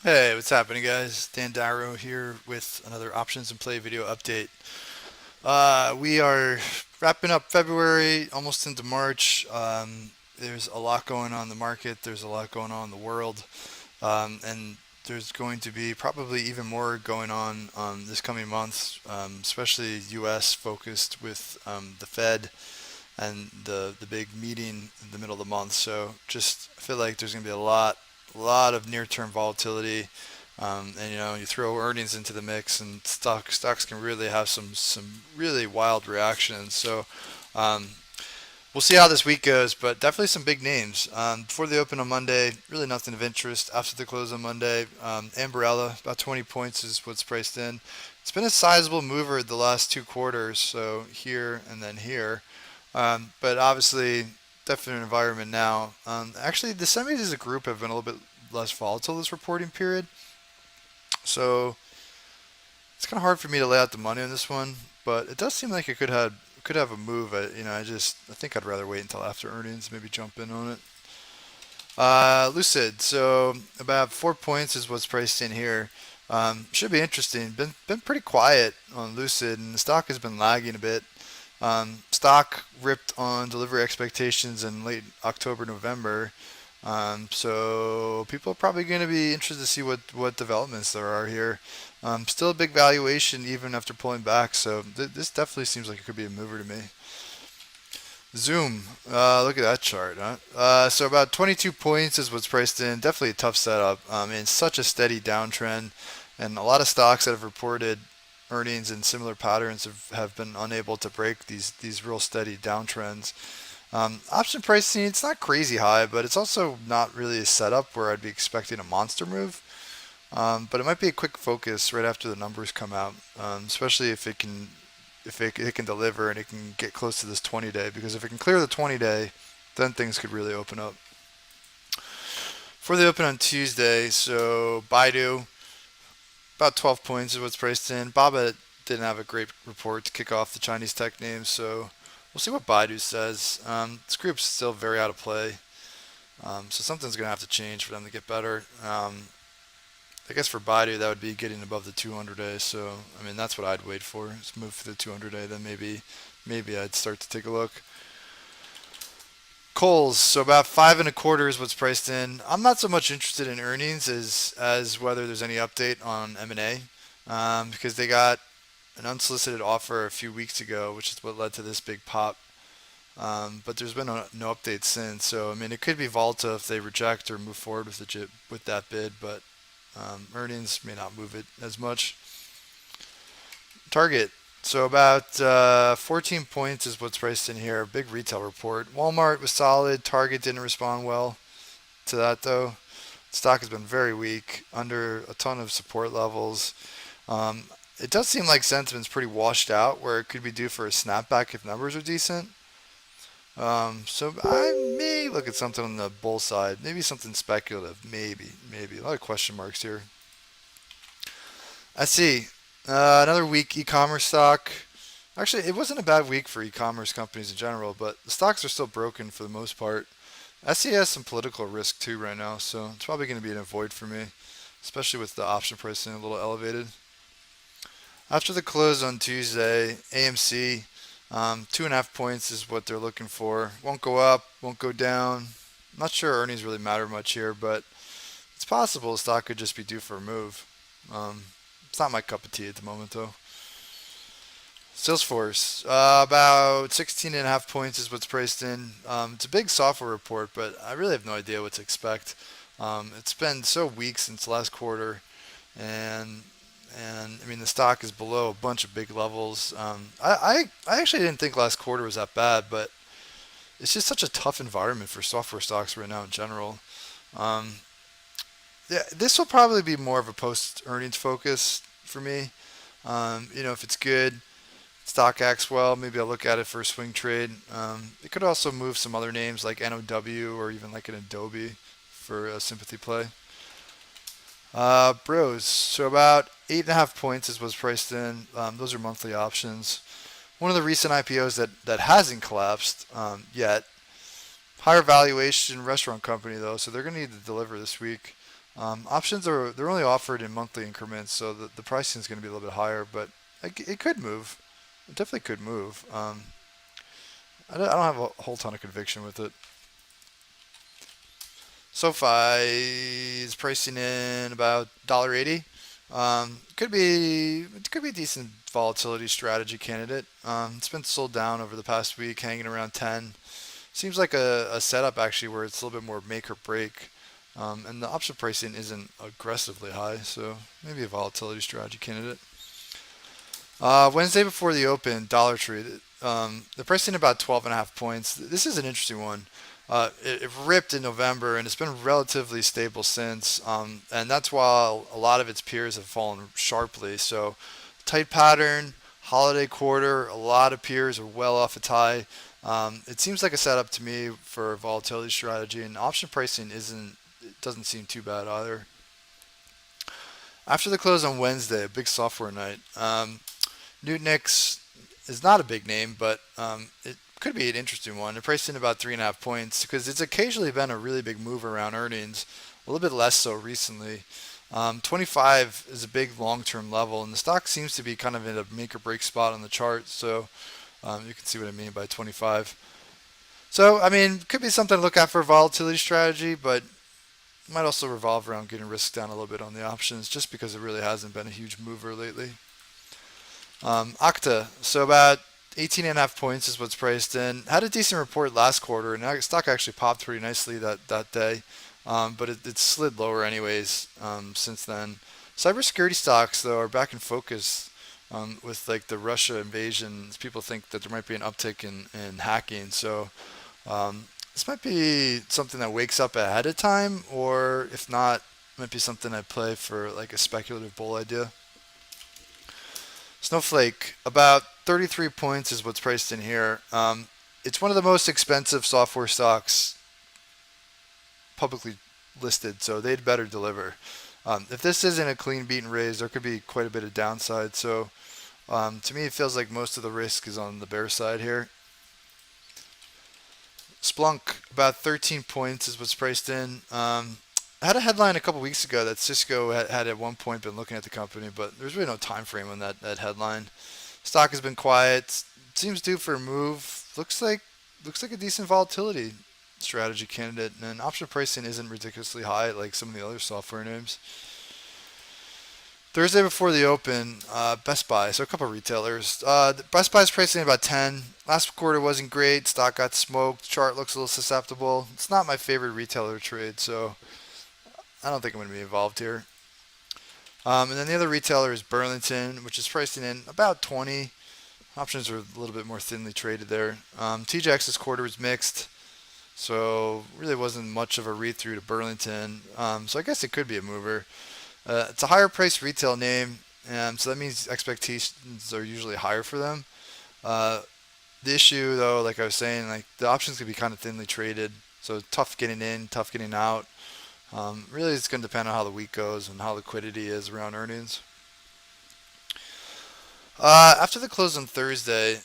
Hey, what's happening, guys? Dan Dyro here with another Options and Play video update. We are wrapping up February, almost into March. There's a lot going on in the market. There's a lot going on in the world, and there's going to be probably even more going on this coming months, especially U.S. focused with the Fed and the big meeting in the middle of the month. So just I feel like there's going to be a lot of near-term volatility. And you throw earnings into the mix, and stocks can really have some really wild reactions. So um, we'll see how this week goes, but definitely some big names. Before the open on Monday, really nothing of interest. After the close on Monday, Amborella, about 20 points is what's priced in. It's been a sizable mover the last 2 quarters, so here and then here. But obviously, definite environment now. Actually, the semis as a group have been a little bit less volatile this reporting period. So it's kind of hard for me to lay out the money on this one, but it does seem like it could have a move. I think I'd rather wait until after earnings, maybe jump in on it. Lucid. So about 4 points is what's priced in here. Should be interesting. Been pretty quiet on Lucid, and the stock has been lagging a bit. Stock ripped on delivery expectations in late October, November. So people are probably going to be interested to see what developments there are here. Still a big valuation even after pulling back. So this definitely seems like it could be a mover to me. Zoom, look at that chart. Huh? So about 22 points is what's priced in. Definitely a tough setup. And such a steady downtrend, and a lot of stocks that have reported earnings and similar patterns have been unable to break these real steady downtrends. Option pricing, it's not crazy high, but it's also not really a setup where I'd be expecting a monster move. But it might be a quick focus right after the numbers come out, especially if it can deliver and it can get close to this 20 day. Because if it can clear the 20 day, then things could really open up. For the open on Tuesday, so Baidu, about 12 points is what's priced in. Baba didn't have a great report to kick off the Chinese tech names, so we'll see what Baidu says. This group's still very out of play, so something's going to have to change for them to get better. I guess for Baidu, that would be getting above the 200 day. So, I mean, that's what I'd wait for. Just move for the 200 day, then maybe I'd start to take a look. Coles, so about 5.25 is what's priced in. I'm not so much interested in earnings as whether there's any update on M&A, because they got an unsolicited offer a few weeks ago, which is what led to this big pop. But there's been no update since. So I mean, it could be volatile if they reject or move forward with that bid, but earnings may not move it as much. Target. So about 14 points is what's priced in here. Big retail report. Walmart was solid. Target didn't respond well to that though. Stock has been very weak, under a ton of support levels. Um, it does seem like sentiment's pretty washed out, where it could be due for a snapback if numbers are decent. So I may look at something on the bull side, maybe something speculative, maybe. A lot of question marks here. I see. Another weak e-commerce stock. Actually, it wasn't a bad week for e-commerce companies in general, but the stocks are still broken for the most part. SE has some political risk too right now, so it's probably going to be an avoid for me, especially with the option pricing a little elevated. After the close on Tuesday, AMC, 2.5 points is what they're looking for. Won't go up, won't go down. Not sure earnings really matter much here, but it's possible the stock could just be due for a move. Um, it's not my cup of tea at the moment, though. Salesforce, about 16.5 points is what's priced in. It's a big software report, but I really have no idea what to expect. It's been so weak since last quarter, and I mean the stock is below a bunch of big levels. I actually didn't think last quarter was that bad, but it's just such a tough environment for software stocks right now in general. Um, yeah, this will probably be more of a post earnings focus for me. If it's good, stock acts well, maybe I'll look at it for a swing trade. It could also move some other names like NOW or even like an Adobe for a sympathy play. Bros, so about 8.5 points is what's priced in. Those are monthly options. One of the recent IPOs that hasn't collapsed yet. Higher valuation restaurant company though, so they're going to need to deliver this week. Options they're only offered in monthly increments, so the pricing is going to be a little bit higher, but it could move. It definitely could move. I don't have a whole ton of conviction with it. SoFi is pricing in about $1.80. It could be a decent volatility strategy candidate. It's been sold down over the past week, hanging around 10. Seems like a setup actually where it's a little bit more make or break. And the option pricing isn't aggressively high, so maybe a volatility strategy candidate. Wednesday before the open, Dollar Tree. The pricing about 12 and a half points. This is an interesting one. It ripped in November and it's been relatively stable since. And that's while a lot of its peers have fallen sharply. So tight pattern, holiday quarter. A lot of peers are well off its high. It seems like a setup to me for a volatility strategy, and option pricing isn't. It doesn't seem too bad either. After the close on Wednesday, a big software night. Nutanix is not a big name, but it could be an interesting one. They're priced in about 3.5 points because it's occasionally been a really big move around earnings. A little bit less so recently. 25 is a big long-term level, and the stock seems to be kind of in a make or break spot on the chart. So you can see what I mean by 25. So I mean, could be something to look at for a volatility strategy, but might also revolve around getting risk down a little bit on the options, just because it really hasn't been a huge mover lately. Okta, so about 18 and a half points is what's priced in. Had a decent report last quarter, and the stock actually popped pretty nicely that day, but it slid lower anyways since then. Cybersecurity stocks, though, are back in focus with like the Russia invasion. People think that there might be an uptick in hacking, so this might be something that wakes up ahead of time, or if not, might be something I play for like a speculative bull idea. Snowflake, about 33 points is what's priced in here. It's one of the most expensive software stocks publicly listed, so they'd better deliver. If this isn't a clean beat and raise, there could be quite a bit of downside. So to me, it feels like most of the risk is on the bear side here. Splunk, about 13 points is what's priced in. I had a headline a couple weeks ago that Cisco had at one point been looking at the company, but there's really no time frame on that headline. Stock has been quiet. Seems due for a move. Looks like a decent volatility strategy candidate, and option pricing isn't ridiculously high like some of the other software names. Thursday before the open, Best Buy, so a couple of retailers. Best Buy's pricing about 10. Last quarter wasn't great. Stock got smoked. Chart looks a little susceptible. It's not my favorite retailer trade, so I don't think I'm going to be involved here. And then the other retailer is Burlington, which is pricing in about 20. Options are a little bit more thinly traded there. TJX's quarter was mixed, so really wasn't much of a read-through to Burlington. So I guess it could be a mover. It's a higher priced retail name, so that means expectations are usually higher for them. The issue, though, like I was saying, like the options could be kind of thinly traded, so tough getting in, tough getting out. Really, it's going to depend on how the week goes and how liquidity is around earnings. After the close on Thursday,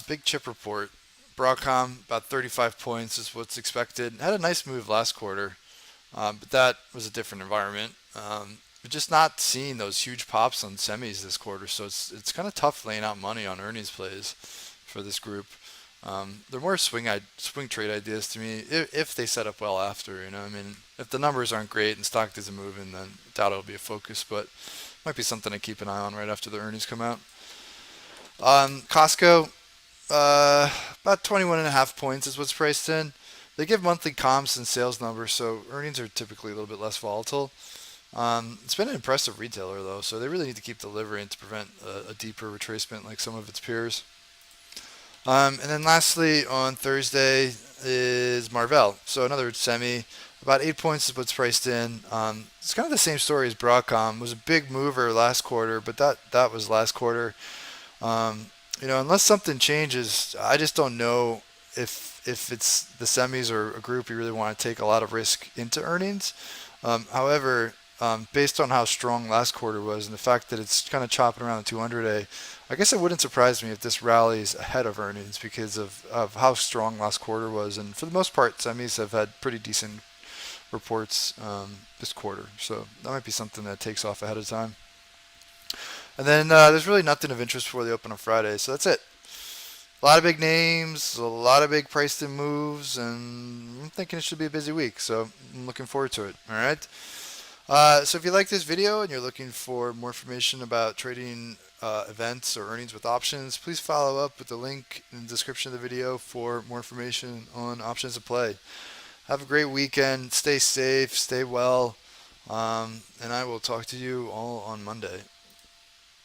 big chip report. Broadcom, about 35 points is what's expected. Had a nice move last quarter, but that was a different environment. We're just not seeing those huge pops on semis this quarter, so it's kind of tough laying out money on earnings plays for this group. They're more swing trade ideas to me if they set up well after. I mean, if the numbers aren't great and stock doesn't move, then I doubt it'll be a focus, but might be something to keep an eye on right after the earnings come out. Costco, about 21 and a half points is what's priced in. They give monthly comps and sales numbers, so earnings are typically a little bit less volatile. It's been an impressive retailer though, so they really need to keep delivering to prevent a deeper retracement like some of its peers. And then lastly on Thursday is Marvell, so another semi. About 8 points is what's priced in. It's kind of the same story as Broadcom. It was a big mover last quarter, but that was last quarter. Unless something changes, I just don't know if it's the semis or a group you really want to take a lot of risk into earnings. However, based on how strong last quarter was and the fact that it's kind of chopping around the 200A, I guess it wouldn't surprise me if this rallies ahead of earnings because of how strong last quarter was. And for the most part, semis have had pretty decent reports this quarter. So that might be something that takes off ahead of time. And then there's really nothing of interest before the open on Friday. So that's it. A lot of big names, a lot of big priced in moves, and I'm thinking it should be a busy week. So I'm looking forward to it. All right. So if you like this video and you're looking for more information about trading events or earnings with options, please follow up with the link in the description of the video for more information on options to play. Have a great weekend. Stay safe. Stay well. And I will talk to you all on Monday.